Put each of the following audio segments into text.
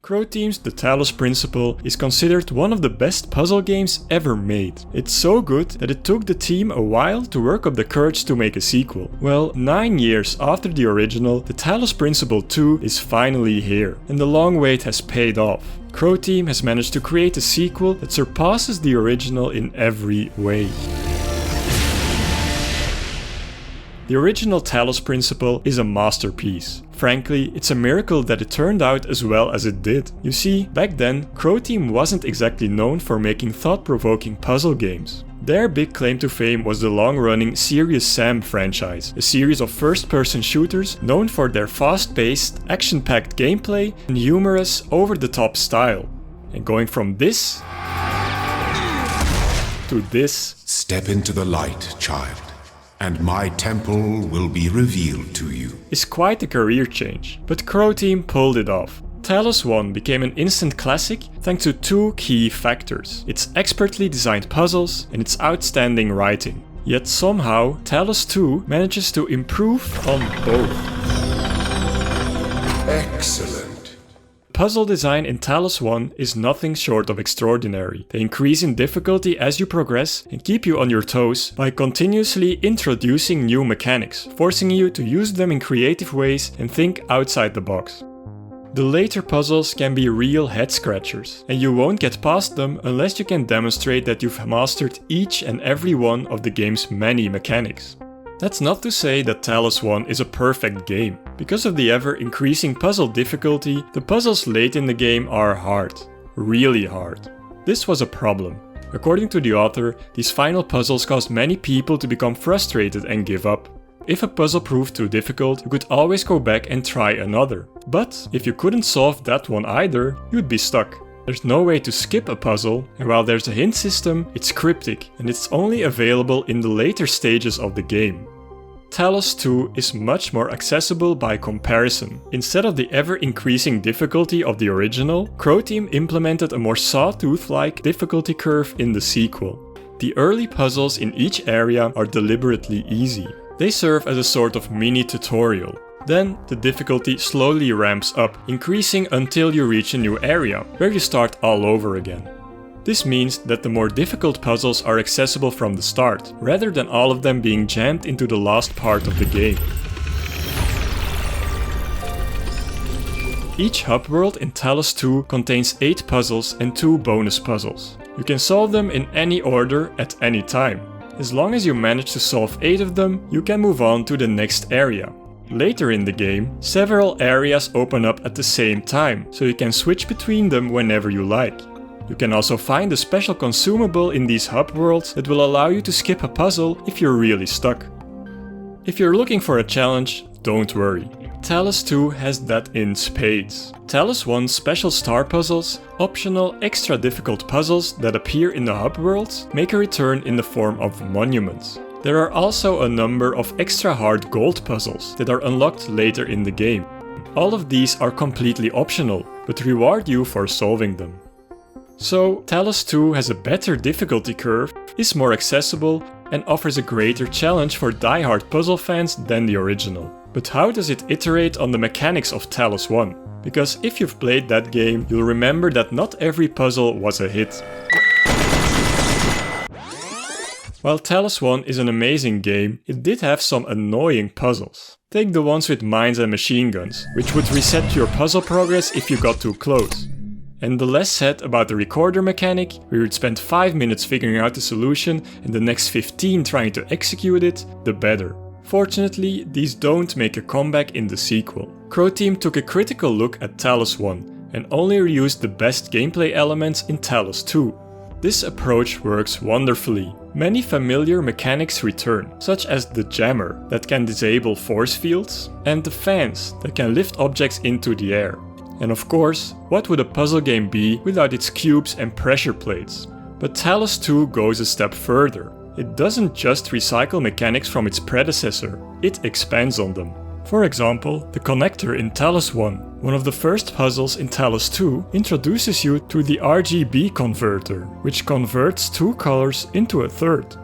Croteam's The Talos Principle is considered one of the best puzzle games ever made. It's so good that it took the team a while to work up the courage to make a sequel. Well, 9 years after the original, The Talos Principle 2 is finally here, and the long wait has paid off. Croteam has managed to create a sequel that surpasses the original in every way. The original Talos Principle is a masterpiece. Frankly, it's a miracle that it turned out as well as it did. You see, back then, Croteam wasn't exactly known for making thought-provoking puzzle games. Their big claim to fame was the long-running Serious Sam franchise, a series of first-person shooters known for their fast-paced, action-packed gameplay and humorous, over-the-top style. And going from this to this... Step into the light, child, and my temple will be revealed to you. Is quite a career change, but Croteam pulled it off. Talos 1 became an instant classic thanks to two key factors: its expertly designed puzzles and its outstanding writing. Yet somehow, Talos 2 manages to improve on both. Excellent. Puzzle design in Talos 1 is nothing short of extraordinary. They increase in difficulty as you progress and keep you on your toes by continuously introducing new mechanics, forcing you to use them in creative ways and think outside the box. The later puzzles can be real head-scratchers, and you won't get past them unless you can demonstrate that you've mastered each and every one of the game's many mechanics. That's not to say that Talos 1 is a perfect game. Because of the ever-increasing puzzle difficulty, the puzzles late in the game are hard. Really hard. This was a problem. According to the author, these final puzzles caused many people to become frustrated and give up. If a puzzle proved too difficult, you could always go back and try another. But if you couldn't solve that one either, you'd be stuck. There's no way to skip a puzzle, and while there's a hint system, it's cryptic and it's only available in the later stages of the game. Talos 2 is much more accessible by comparison. Instead of the ever-increasing difficulty of the original, Croteam implemented a more sawtooth-like difficulty curve in the sequel. The early puzzles in each area are deliberately easy. They serve as a sort of mini tutorial. Then, the difficulty slowly ramps up, increasing until you reach a new area, where you start all over again. This means that the more difficult puzzles are accessible from the start, rather than all of them being jammed into the last part of the game. Each hub world in Talos 2 contains 8 puzzles and 2 bonus puzzles. You can solve them in any order at any time. As long as you manage to solve 8 of them, you can move on to the next area. Later in the game, several areas open up at the same time, so you can switch between them whenever you like. You can also find a special consumable in these hub worlds that will allow you to skip a puzzle if you're really stuck. If you're looking for a challenge, don't worry. Talos 2 has that in spades. Talos 1's special star puzzles, optional extra difficult puzzles that appear in the hub worlds, make a return in the form of monuments. There are also a number of extra hard gold puzzles that are unlocked later in the game. All of these are completely optional, but reward you for solving them. So, Talos 2 has a better difficulty curve, is more accessible, and offers a greater challenge for die-hard puzzle fans than the original. But how does it iterate on the mechanics of Talos 1? Because if you've played that game, you'll remember that not every puzzle was a hit. While Talos 1 is an amazing game, it did have some annoying puzzles. Take the ones with mines and machine guns, which would reset your puzzle progress if you got too close. And the less said about the recorder mechanic, where you'd spend 5 minutes figuring out the solution and the next 15 trying to execute it, the better. Fortunately, these don't make a comeback in the sequel. Croteam took a critical look at Talos 1 and only reused the best gameplay elements in Talos 2. This approach works wonderfully. Many familiar mechanics return, such as the jammer that can disable force fields, and the fans that can lift objects into the air. And of course, what would a puzzle game be without its cubes and pressure plates? But Talos 2 goes a step further. It doesn't just recycle mechanics from its predecessor, it expands on them. For example, the connector in Talos 1, one of the first puzzles in Talos 2, introduces you to the RGB converter, which converts 2 colors into a third.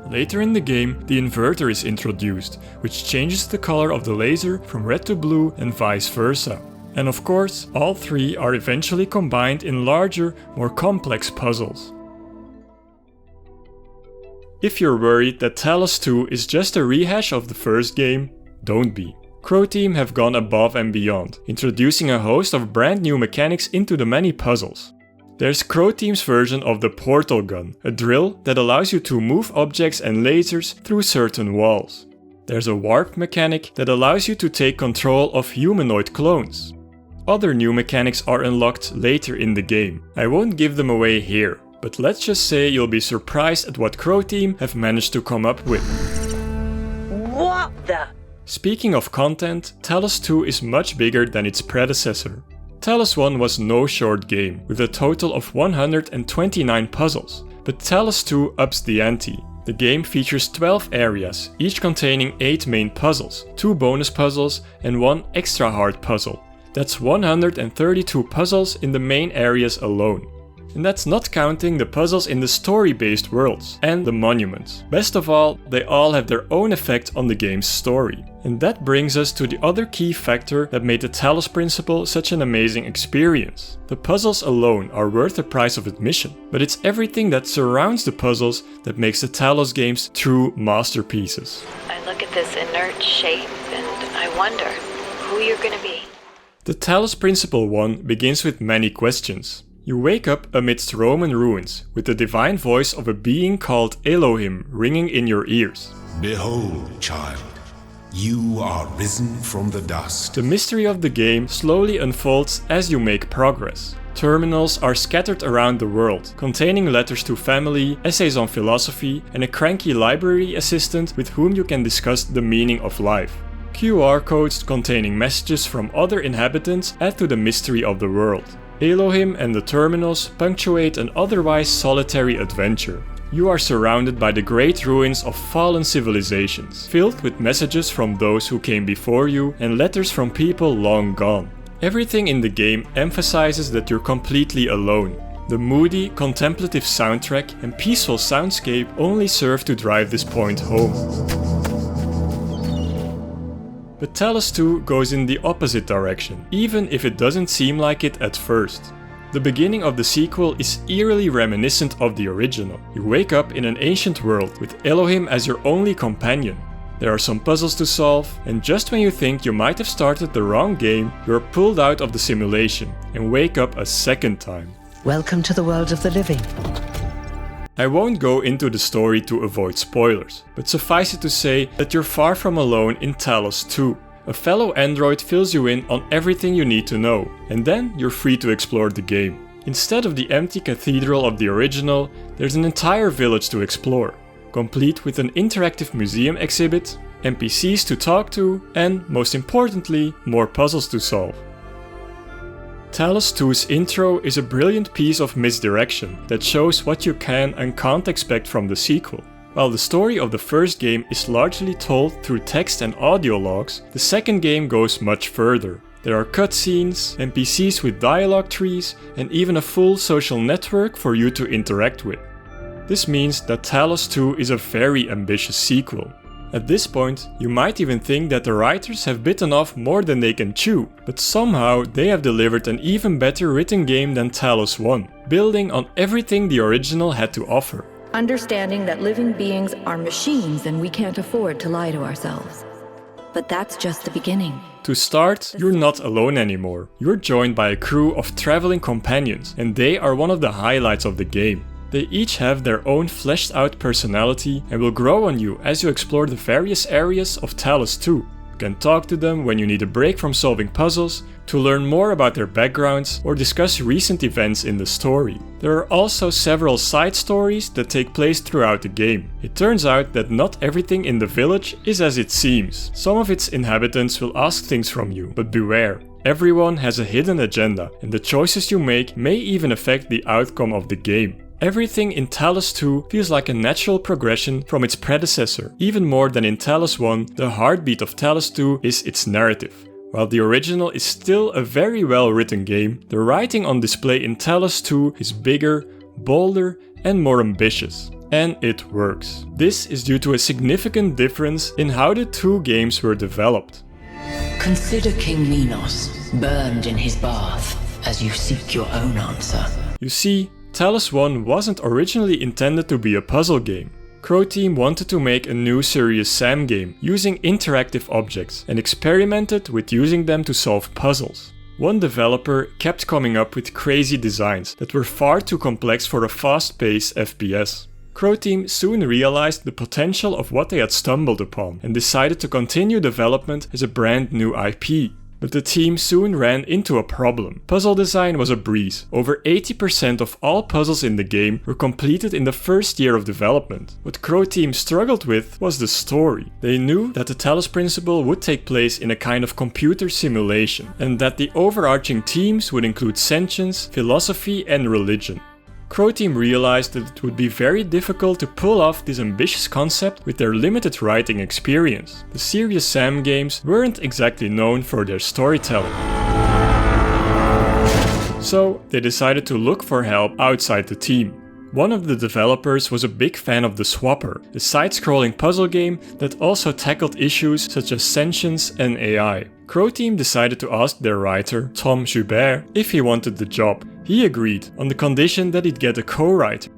Later in the game, the inverter is introduced, which changes the color of the laser from red to blue and vice versa. And of course, all three are eventually combined in larger, more complex puzzles. If you're worried that Talos 2 is just a rehash of the first game, don't be. Croteam have gone above and beyond, introducing a host of brand new mechanics into the many puzzles. There's Croteam's version of the portal gun, a drill that allows you to move objects and lasers through certain walls. There's a warp mechanic that allows you to take control of humanoid clones. Other new mechanics are unlocked later in the game. I won't give them away here, but let's just say you'll be surprised at what Croteam have managed to come up with. What the? Speaking of content, Talos 2 is much bigger than its predecessor. Talos 1 was no short game, with a total of 129 puzzles, but Talos 2 ups the ante. The game features 12 areas, each containing 8 main puzzles, 2 bonus puzzles and 1 extra hard puzzle. That's 132 puzzles in the main areas alone. And that's not counting the puzzles in the story-based worlds and the monuments. Best of all, they all have their own effect on the game's story. And that brings us to the other key factor that made the Talos Principle such an amazing experience. The puzzles alone are worth the price of admission, but it's everything that surrounds the puzzles that makes the Talos games true masterpieces. I look at this inert shape and I wonder who you're gonna be. The Talos Principle 1 begins with many questions. You wake up amidst Roman ruins, with the divine voice of a being called Elohim ringing in your ears. Behold, child, you are risen from the dust. The mystery of the game slowly unfolds as you make progress. Terminals are scattered around the world, containing letters to family, essays on philosophy, and a cranky library assistant with whom you can discuss the meaning of life. QR codes containing messages from other inhabitants add to the mystery of the world. Elohim and the terminals punctuate an otherwise solitary adventure. You are surrounded by the great ruins of fallen civilizations, filled with messages from those who came before you and letters from people long gone. Everything in the game emphasizes that you're completely alone. The moody, contemplative soundtrack and peaceful soundscape only serve to drive this point home. But Talos 2 goes in the opposite direction, even if it doesn't seem like it at first. The beginning of the sequel is eerily reminiscent of the original. You wake up in an ancient world with Elohim as your only companion. There are some puzzles to solve, and just when you think you might have started the wrong game, you're pulled out of the simulation and wake up a second time. Welcome to the world of the living. I won't go into the story to avoid spoilers, but suffice it to say that you're far from alone in Talos 2. A fellow android fills you in on everything you need to know, and then you're free to explore the game. Instead of the empty cathedral of the original, there's an entire village to explore, complete with an interactive museum exhibit, NPCs to talk to, and, most importantly, more puzzles to solve. Talos 2's intro is a brilliant piece of misdirection that shows what you can and can't expect from the sequel. While the story of the first game is largely told through text and audio logs, the second game goes much further. There are cutscenes, NPCs with dialogue trees, and even a full social network for you to interact with. This means that Talos 2 is a very ambitious sequel. At this point, you might even think that the writers have bitten off more than they can chew, but somehow they have delivered an even better written game than Talos 1, building on everything the original had to offer. Understanding that living beings are machines and we can't afford to lie to ourselves. But that's just the beginning. To start, you're not alone anymore. You're joined by a crew of traveling companions, and they are one of the highlights of the game. They each have their own fleshed out personality and will grow on you as you explore the various areas of Talos 2. You can talk to them when you need a break from solving puzzles, to learn more about their backgrounds or discuss recent events in the story. There are also several side stories that take place throughout the game. It turns out that not everything in the village is as it seems. Some of its inhabitants will ask things from you, but beware. Everyone has a hidden agenda, and the choices you make may even affect the outcome of the game. Everything in Talos 2 feels like a natural progression from its predecessor. Even more than in Talos 1, the heartbeat of Talos 2 is its narrative. While the original is still a very well written game, the writing on display in Talos 2 is bigger, bolder, and more ambitious. And it works. This is due to a significant difference in how the two games were developed. Consider King Minos, burned in his bath, as you seek your own answer. You see, Talos 1 wasn't originally intended to be a puzzle game. Croteam wanted to make a new Serious Sam game using interactive objects and experimented with using them to solve puzzles. One developer kept coming up with crazy designs that were far too complex for a fast-paced FPS. Croteam soon realized the potential of what they had stumbled upon and decided to continue development as a brand new IP. But the team soon ran into a problem. Puzzle design was a breeze. Over 80% of all puzzles in the game were completed in the first year of development. What Croteam struggled with was the story. They knew that the Talos Principle would take place in a kind of computer simulation, and that the overarching themes would include sentience, philosophy and religion. Croteam realized that it would be very difficult to pull off this ambitious concept with their limited writing experience. The Serious Sam games weren't exactly known for their storytelling. So they decided to look for help outside the team. One of the developers was a big fan of The Swapper, a side-scrolling puzzle game that also tackled issues such as sentience and AI. Croteam decided to ask their writer, Tom Joubert, if he wanted the job. He agreed, on the condition that he'd get a co-writer.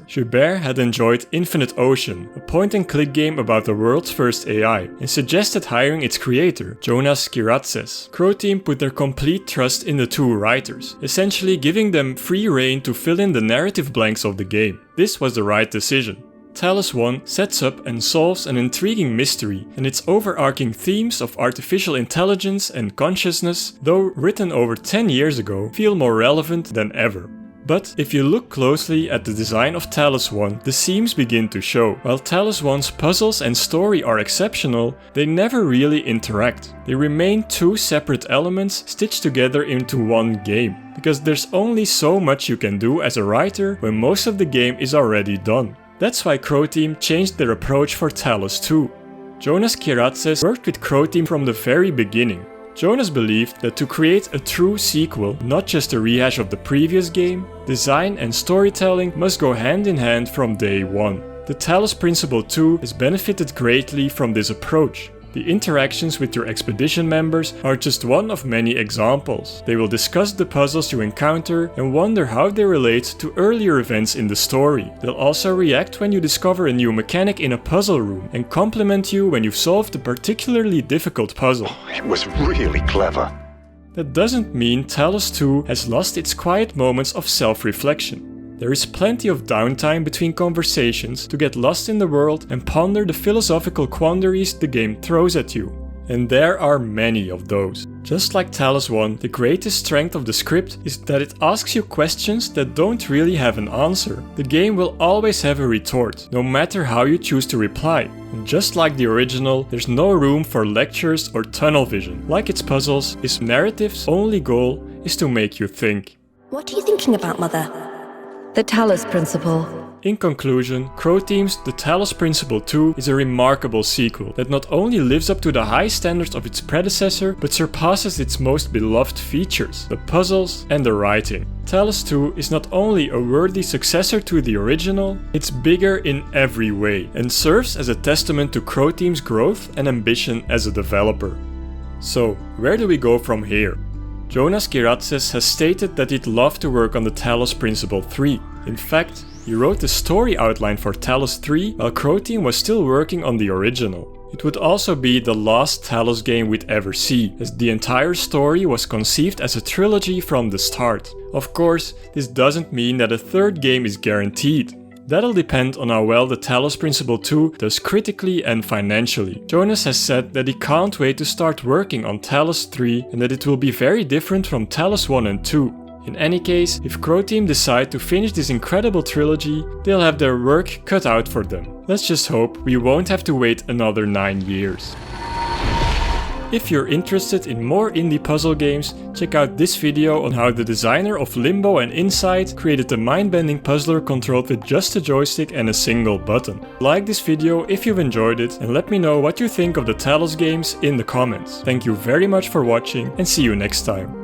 Joubert had enjoyed Infinite Ocean, a point-and-click game about the world's first AI, and suggested hiring its creator, Jonas Kiratzes. Croteam put their complete trust in the two writers, essentially giving them free rein to fill in the narrative blanks of the game. This was the right decision. Talos 1 sets up and solves an intriguing mystery, and its overarching themes of artificial intelligence and consciousness, though written over 10 years ago, feel more relevant than ever. But if you look closely at the design of Talos 1, the seams begin to show. While Talos 1's puzzles and story are exceptional, they never really interact. They remain two separate elements stitched together into one game, because there's only so much you can do as a writer when most of the game is already done. That's why Croteam changed their approach for Talos 2. Jonas Kiratzes worked with Croteam from the very beginning. Jonas believed that to create a true sequel, not just a rehash of the previous game, design and storytelling must go hand in hand from day one. The Talos Principle 2 has benefited greatly from this approach. The interactions with your expedition members are just one of many examples. They will discuss the puzzles you encounter and wonder how they relate to earlier events in the story. They'll also react when you discover a new mechanic in a puzzle room and compliment you when you've solved a particularly difficult puzzle. It was really clever. That doesn't mean Talos 2 has lost its quiet moments of self-reflection. There is plenty of downtime between conversations to get lost in the world and ponder the philosophical quandaries the game throws at you. And there are many of those. Just like Talos 1, the greatest strength of the script is that it asks you questions that don't really have an answer. The game will always have a retort, no matter how you choose to reply. And just like the original, there's no room for lectures or tunnel vision. Like its puzzles, its narrative's only goal is to make you think. What are you thinking about, Mother? The Talos Principle. In conclusion, Croteam's The Talos Principle 2 is a remarkable sequel that not only lives up to the high standards of its predecessor, but surpasses its most beloved features, the puzzles and the writing. Talos 2 is not only a worthy successor to the original, it's bigger in every way and serves as a testament to Croteam's growth and ambition as a developer. So, where do we go from here? Jonas Kiratzes has stated that he'd love to work on the Talos Principle 3. In fact, he wrote the story outline for Talos 3 while Croteam was still working on the original. It would also be the last Talos game we'd ever see, as the entire story was conceived as a trilogy from the start. Of course, this doesn't mean that a third game is guaranteed. That'll depend on how well the Talos Principle 2 does critically and financially. Jonas has said that he can't wait to start working on Talos 3 and that it will be very different from Talos 1 and 2. In any case, if Croteam decide to finish this incredible trilogy, they'll have their work cut out for them. Let's just hope we won't have to wait another 9 years. If you're interested in more indie puzzle games, check out this video on how the designer of Limbo and Inside created a mind-bending puzzler controlled with just a joystick and a single button. Like this video if you've enjoyed it and let me know what you think of the Talos games in the comments. Thank you very much for watching and see you next time.